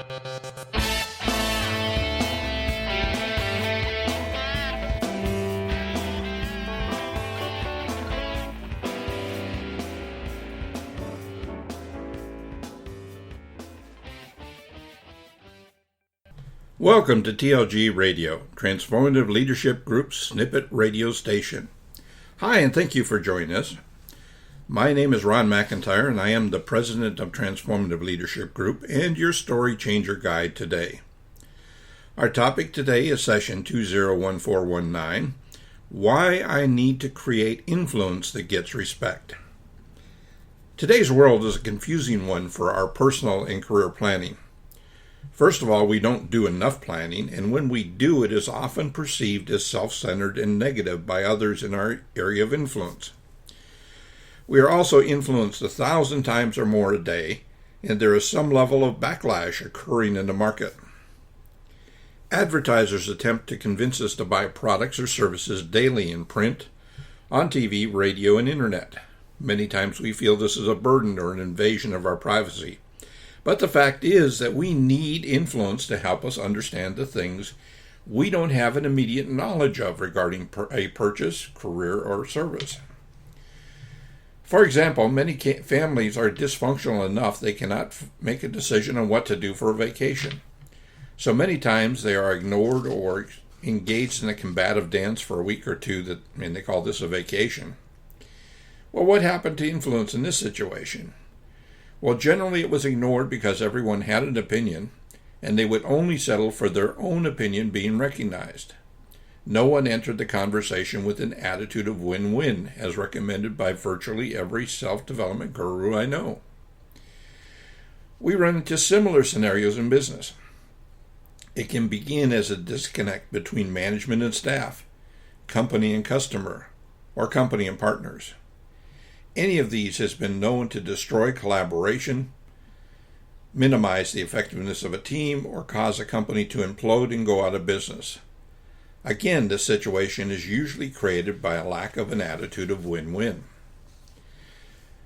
Welcome to TLG Radio, Transformative Leadership Group's Snippet Radio Station. Hi, and thank you for joining us. My name is Ron McIntyre, and I am the President of Transformative Leadership Group and your Story Changer Guide today. Our topic today is Session 201419, Why I Need to Create Influence That Gets Respect. Today's world is a confusing one for our personal and career planning. First of all, we don't do enough planning, and when we do, it is often perceived as self-centered and negative by others in our area of influence. We are also influenced 1,000 times or more a day, and there is some level of backlash occurring in the market. Advertisers attempt to convince us to buy products or services daily in print, on TV, radio, and internet. Many times we feel this is a burden or an invasion of our privacy. But the fact is that we need influence to help us understand the things we don't have an immediate knowledge of regarding a purchase, career, or service. For example, many families are dysfunctional enough they cannot make a decision on what to do for a vacation. So many times they are ignored or engaged in a combative dance for a week or two, and they call this a vacation. Well, what happened to influence in this situation? Well, generally it was ignored because everyone had an opinion, and they would only settle for their own opinion being recognized. No one entered the conversation with an attitude of win-win, as recommended by virtually every self-development guru I know. We run into similar scenarios in business. It can begin as a disconnect between management and staff, company and customer, or company and partners. Any of these has been known to destroy collaboration, minimize the effectiveness of a team, or cause a company to implode and go out of business. Again, this situation is usually created by a lack of an attitude of win-win.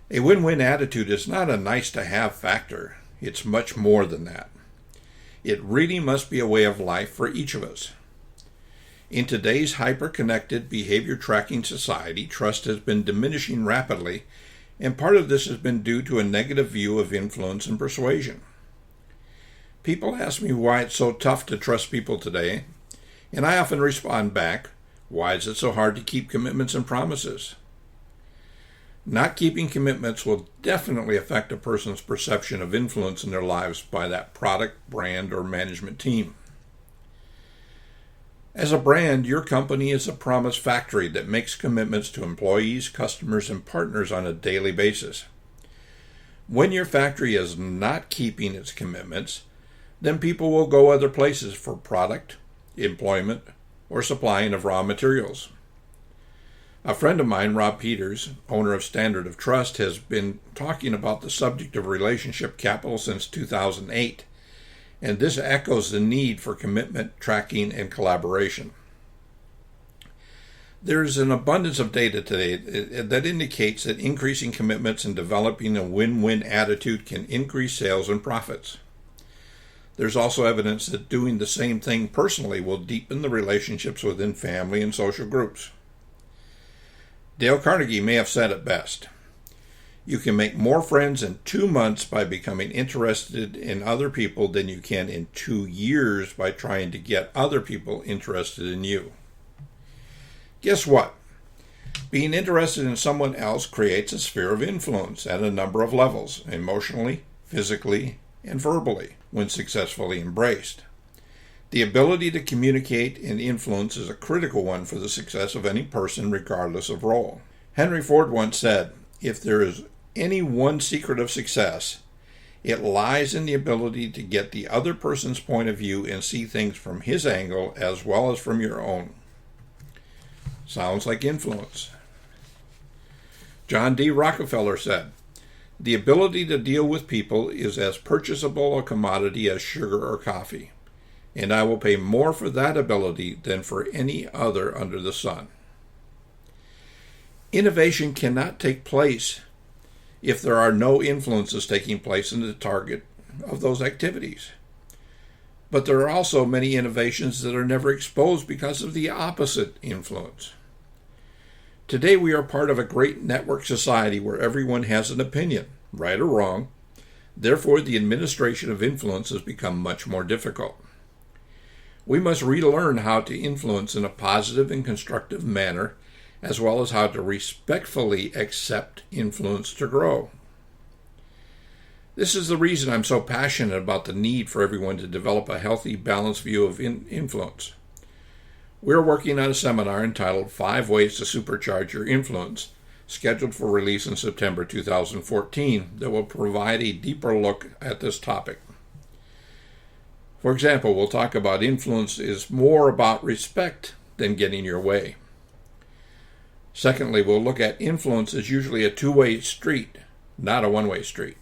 A win-win attitude is not a nice-to-have factor. It's much more than that. It really must be a way of life for each of us. In today's hyper-connected behavior tracking society, trust has been diminishing rapidly, and part of this has been due to a negative view of influence and persuasion. People ask me why it's so tough to trust people today, and I often respond back, why is it so hard to keep commitments and promises? Not keeping commitments will definitely affect a person's perception of influence in their lives by that product, brand, or management team. As a brand, your company is a promise factory that makes commitments to employees, customers, and partners on a daily basis. When your factory is not keeping its commitments, then people will go other places for product, employment, or supplying of raw materials. A friend of mine, Rob Peters, owner of Standard of Trust, has been talking about the subject of relationship capital since 2008. And this echoes the need for commitment, tracking, and collaboration. There's an abundance of data today that indicates that increasing commitments and developing a win-win attitude can increase sales and profits. There's also evidence that doing the same thing personally will deepen the relationships within family and social groups. Dale Carnegie may have said it best. You can make more friends in 2 months by becoming interested in other people than you can in 2 years by trying to get other people interested in you. Guess what? Being interested in someone else creates a sphere of influence at a number of levels, emotionally, physically, and verbally, when successfully embraced. The ability to communicate and influence is a critical one for the success of any person, regardless of role. Henry Ford once said, if there is any one secret of success, it lies in the ability to get the other person's point of view and see things from his angle as well as from your own. Sounds like influence. John D. Rockefeller said, the ability to deal with people is as purchasable a commodity as sugar or coffee, and I will pay more for that ability than for any other under the sun. Innovation cannot take place if there are no influences taking place in the target of those activities. But there are also many innovations that are never exposed because of the opposite influence. Today we are part of a great network society where everyone has an opinion, right or wrong. Therefore, the administration of influence has become much more difficult. We must relearn how to influence in a positive and constructive manner, as well as how to respectfully accept influence to grow. This is the reason I'm so passionate about the need for everyone to develop a healthy, balanced view of influence. We're working on a seminar entitled 5 Ways to Supercharge Your Influence, scheduled for release in September 2014, that will provide a deeper look at this topic. For example, we'll talk about influence is more about respect than getting your way. Secondly, we'll look at influence as usually a two-way street, not a one-way street.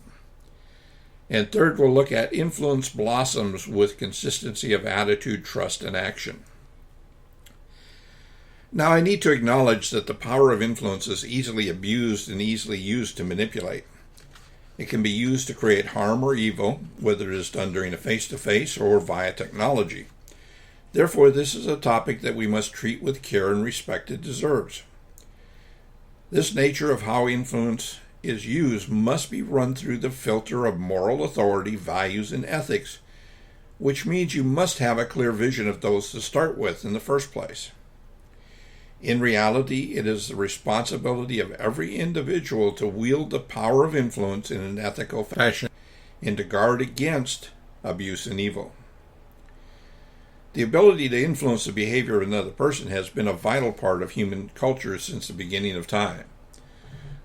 And third, we'll look at influence blossoms with consistency of attitude, trust, and action. Now, I need to acknowledge that the power of influence is easily abused and easily used to manipulate. It can be used to create harm or evil, whether it is done during a face-to-face or via technology. Therefore, this is a topic that we must treat with care and respect it deserves. This nature of how influence is used must be run through the filter of moral authority, values, and ethics, which means you must have a clear vision of those to start with in the first place. In reality, it is the responsibility of every individual to wield the power of influence in an ethical fashion and to guard against abuse and evil. The ability to influence the behavior of another person has been a vital part of human culture since the beginning of time.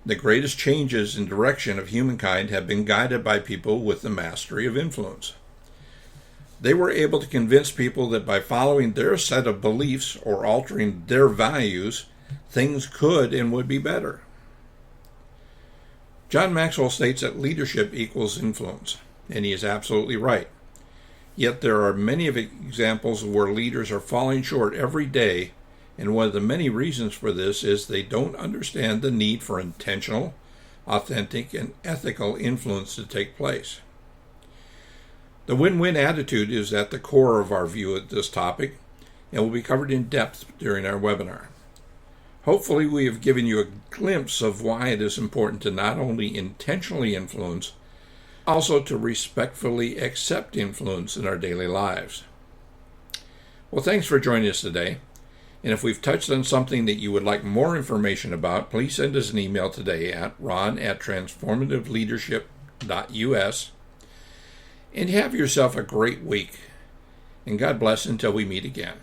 The greatest changes in direction of humankind have been guided by people with the mastery of influence. They were able to convince people that by following their set of beliefs or altering their values, things could and would be better. John Maxwell states that leadership equals influence, and he is absolutely right. Yet there are many examples where leaders are falling short every day, and one of the many reasons for this is they don't understand the need for intentional, authentic, and ethical influence to take place. The win-win attitude is at the core of our view of this topic and will be covered in depth during our webinar. Hopefully we have given you a glimpse of why it is important to not only intentionally influence, also to respectfully accept influence in our daily lives. Well, thanks for joining us today. And if we've touched on something that you would like more information about, please send us an email today at ron@transformativeleadership.us. And have yourself a great week. And God bless until we meet again.